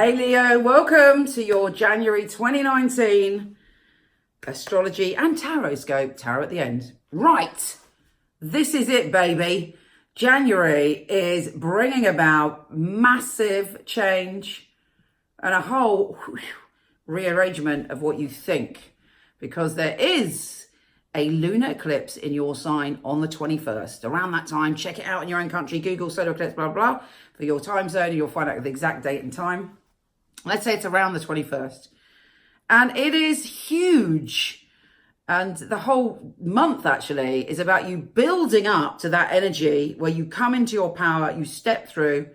Hey Leo, welcome to your January 2019 astrology and tarot at the end. Right, this is it, baby. January is bringing about massive change and a whole rearrangement of what you think, because there is a lunar eclipse in your sign on the 21st. Around that time, check it out in your own country, Google solar eclipse, blah, blah, for your time zone, and you'll find out the exact date and time. Let's say it's around the 21st. And it is huge. And the whole month actually is about you building up to that energy where you come into your power, you step through,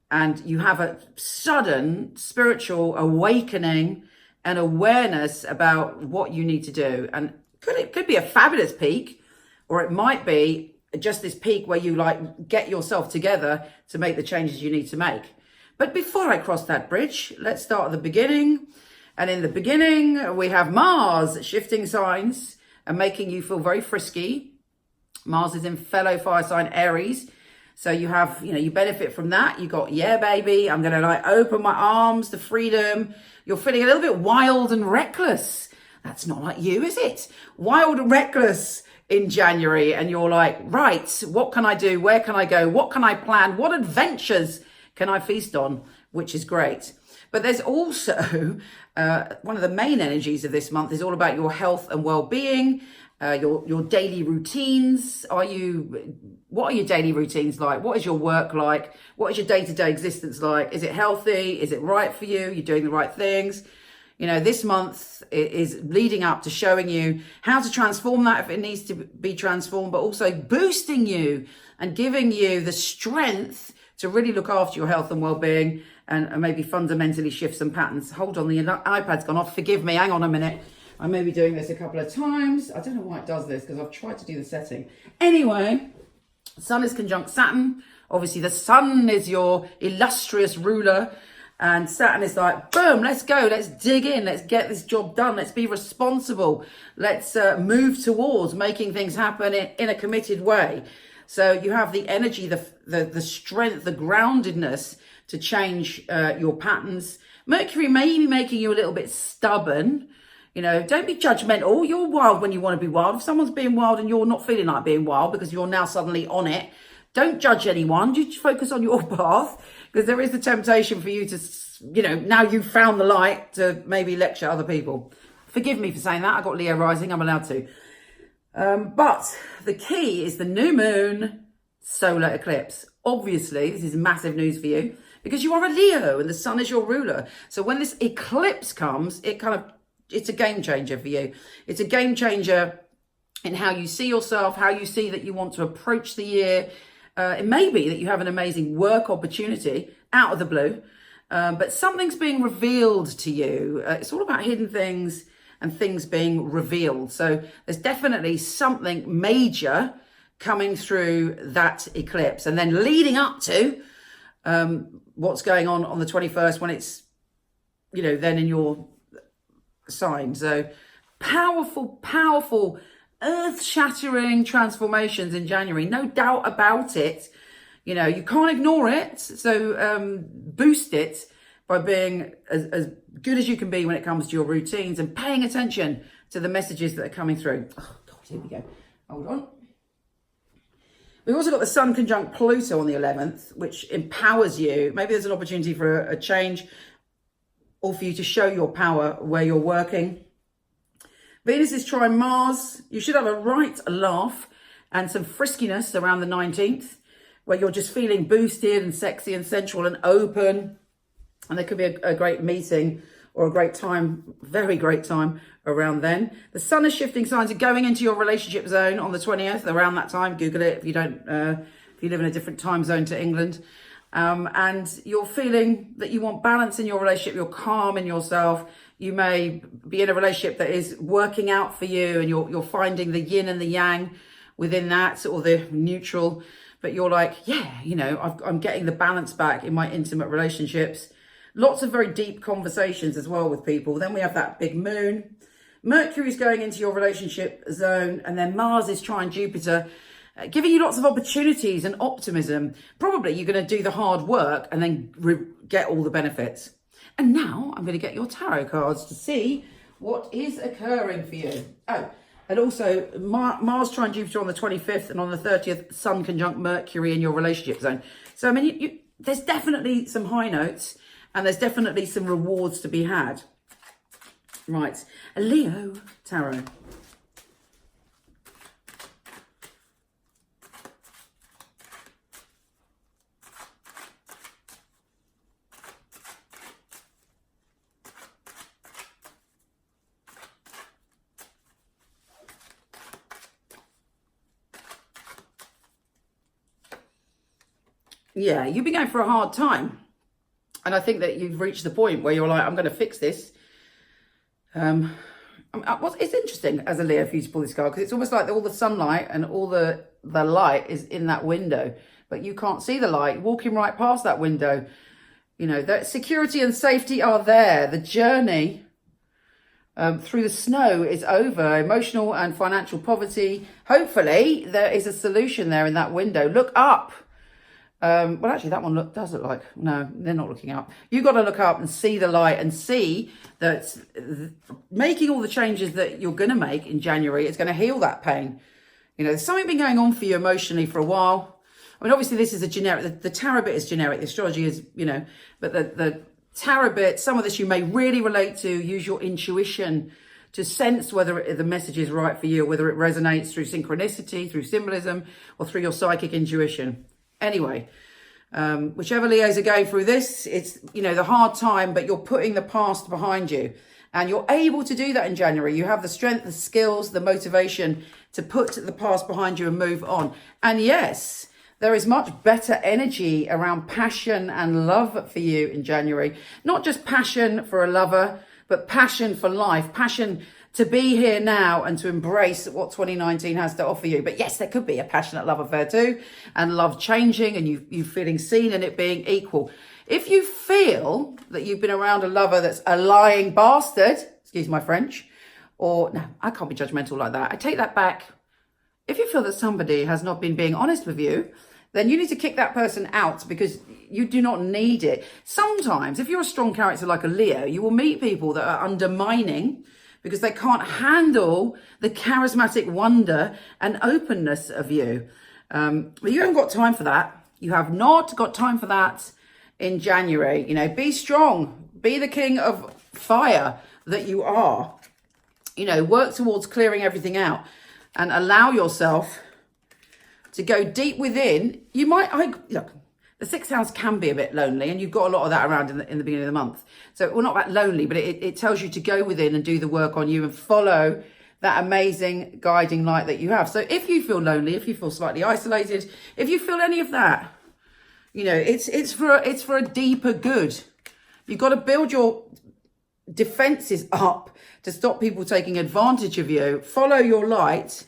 and you have a sudden spiritual awakening and awareness about what you need to do. And it could be a fabulous peak, or it might be just this peak where you like get yourself together to make the changes you need to make. But before I cross that bridge, let's start at the beginning. And in the beginning, we have Mars shifting signs and making you feel very frisky. Mars is in fellow fire sign Aries. So you have, you benefit from that. You got, yeah, baby, I'm going to like open my arms to freedom. You're feeling a little bit wild and reckless. That's not like you, is it? Wild and reckless in January. And you're like, right, what can I do? Where can I go? What can I plan? What adventures can I feast on? Which is great. But there's also one of the main energies of this month is all about your health and well-being, your daily routines. What are your daily routines like? What is your work like? What is your day-to-day existence like? Is it healthy? Is it right for you? You're doing the right things? This month is leading up to showing you how to transform that if it needs to be transformed, but also boosting you and giving you the strength to really look after your health and well-being and maybe fundamentally shift some patterns. Hold on, the iPad's gone off. Forgive me, hang on a minute. I may be doing this a couple of times. I don't know why it does this because I've tried to do the setting. Anyway, Sun is conjunct Saturn. Obviously, the Sun is your illustrious ruler. And Saturn is like, boom, let's go. Let's dig in. Let's get this job done. Let's be responsible. Let's move towards making things happen in a committed way. So you have the energy, the strength, the groundedness to change your patterns. Mercury may be making you a little bit stubborn. Don't be judgmental. You're wild when you want to be wild. If someone's being wild and you're not feeling like being wild because you're now suddenly on it, don't judge anyone. Just focus on your path, because there is the temptation for you to, now you've found the light, to maybe lecture other people. Forgive me for saying that. I got Leo rising. I'm allowed to. But the key is the new moon solar eclipse. Obviously, this is massive news for you because you are a Leo and the sun is your ruler. So when this eclipse comes, it's a game changer for you. It's a game changer in how you see yourself, how you see that you want to approach the year. It may be that you have an amazing work opportunity out of the blue, but something's being revealed to you. It's all about hidden things and things being revealed. So there's definitely something major coming through that eclipse, and then leading up to what's going on the 21st when it's, then in your sign. So powerful, earth-shattering transformations in January. No doubt about it. You can't ignore it. So boost it by being as good as you can be when it comes to your routines and paying attention to the messages that are coming through. Oh, God, here we go. Hold on. We've also got the Sun conjunct Pluto on the 11th, which empowers you. Maybe there's an opportunity for a change or for you to show your power where you're working. Venus is trine Mars. You should have a right laugh and some friskiness around the 19th, where you're just feeling boosted and sexy and sensual and open. And there could be a great meeting or a great time, very great time around then. The sun is shifting signs are going into your relationship zone on the 20th, around that time. Google it if you don't, if you live in a different time zone to England. And you're feeling that you want balance in your relationship. You're calm in yourself. You may be in a relationship that is working out for you, and you're finding the yin and the yang within that, or the neutral. But you're like, yeah, I'm getting the balance back in my intimate relationships. Lots of very deep conversations as well with people. Then we have that big moon. Mercury's going into your relationship zone, and then Mars is trine Jupiter, giving you lots of opportunities and optimism. Probably you're going to do the hard work and then get all the benefits. And now I'm going to get your tarot cards to see what is occurring for you. Oh, and also Mars trine Jupiter on the 25th, and on the 30th, Sun conjunct Mercury in your relationship zone. So, I mean, there's definitely some high notes, and there's definitely some rewards to be had. Right, a Leo tarot. Yeah, you've been going for a hard time. And I think that you've reached the point where you're like, I'm going to fix this. It's interesting as a Leo for you to pull this card, because it's almost like all the sunlight and all the light is in that window, but you can't see the light walking right past that window. You know, that security and safety are there. The journey through the snow is over. Emotional and financial poverty. Hopefully there is a solution there in that window. Look up. Well, actually, that one does look like, no, they're not looking up. You've got to look up and see the light and see that making all the changes that you're going to make in January is going to heal that pain. You know, there's something been going on for you emotionally for a while. I mean, obviously, this is a generic, the tarot bit is generic. The astrology is, you know, but the tarot bit, some of this you may really relate to. Use your intuition to sense whether the message is right for you, whether it resonates through synchronicity, through symbolism, or through your psychic intuition. Anyway, whichever Leos are going through this, it's, you know, the hard time, but you're putting the past behind you. And you're able to do that in January. You have the strength, the skills, the motivation to put the past behind you and move on. And yes, there is much better energy around passion and love for you in January. Not just passion for a lover, but passion for life, passion to be here now and to embrace what 2019 has to offer you. But yes, there could be a passionate love affair too, and love changing, and you feeling seen and it being equal. If you feel that you've been around a lover that's a lying bastard, excuse my French, or no, I can't be judgmental like that. I take that back. If you feel that somebody has not been being honest with you, then you need to kick that person out, because you do not need it. Sometimes, if you're a strong character like a Leo, you will meet people that are undermining because they can't handle the charismatic wonder and openness of you. But you haven't got time for that. You have not got time for that in January. You know, be strong. Be the king of fire that you are. You know, work towards clearing everything out and allow yourself to go deep within. You might, look, the sixth house can be a bit lonely, and you've got a lot of that around in the beginning of the month. So, well, not that lonely, but it tells you to go within and do the work on you and follow that amazing guiding light that you have. So if you feel lonely, if you feel slightly isolated, if you feel any of that, you know, it's for a deeper good. You've got to build your defenses up to stop people taking advantage of you. Follow your light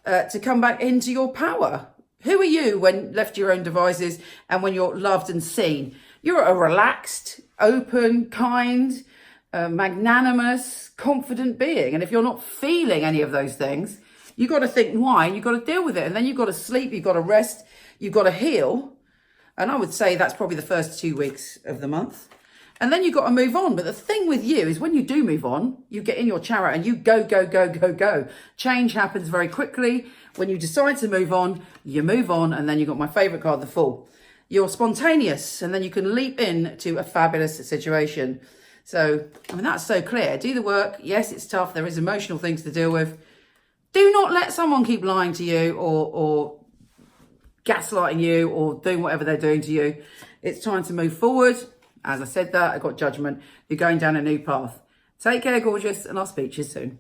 to come back into your power. Who are you when left to your own devices and when you're loved and seen? You're a relaxed, open, kind, magnanimous, confident being. And if you're not feeling any of those things, you've got to think why, and you've got to deal with it. And then you've got to sleep, you've got to rest, you've got to heal. And I would say that's probably the first 2 weeks of the month. And then you've got to move on. But the thing with you is when you do move on, you get in your chariot and you go, go, go, go, go. Change happens very quickly. When you decide to move on, you move on. And then you've got my favourite card, the Fool. You're spontaneous, and then you can leap into a fabulous situation. So, I mean, that's so clear. Do the work. Yes, it's tough. There is emotional things to deal with. Do not let someone keep lying to you or gaslighting you or doing whatever they're doing to you. It's time to move forward. As I said that, I got judgment. You're going down a new path. Take care, gorgeous, and I'll speak to you soon.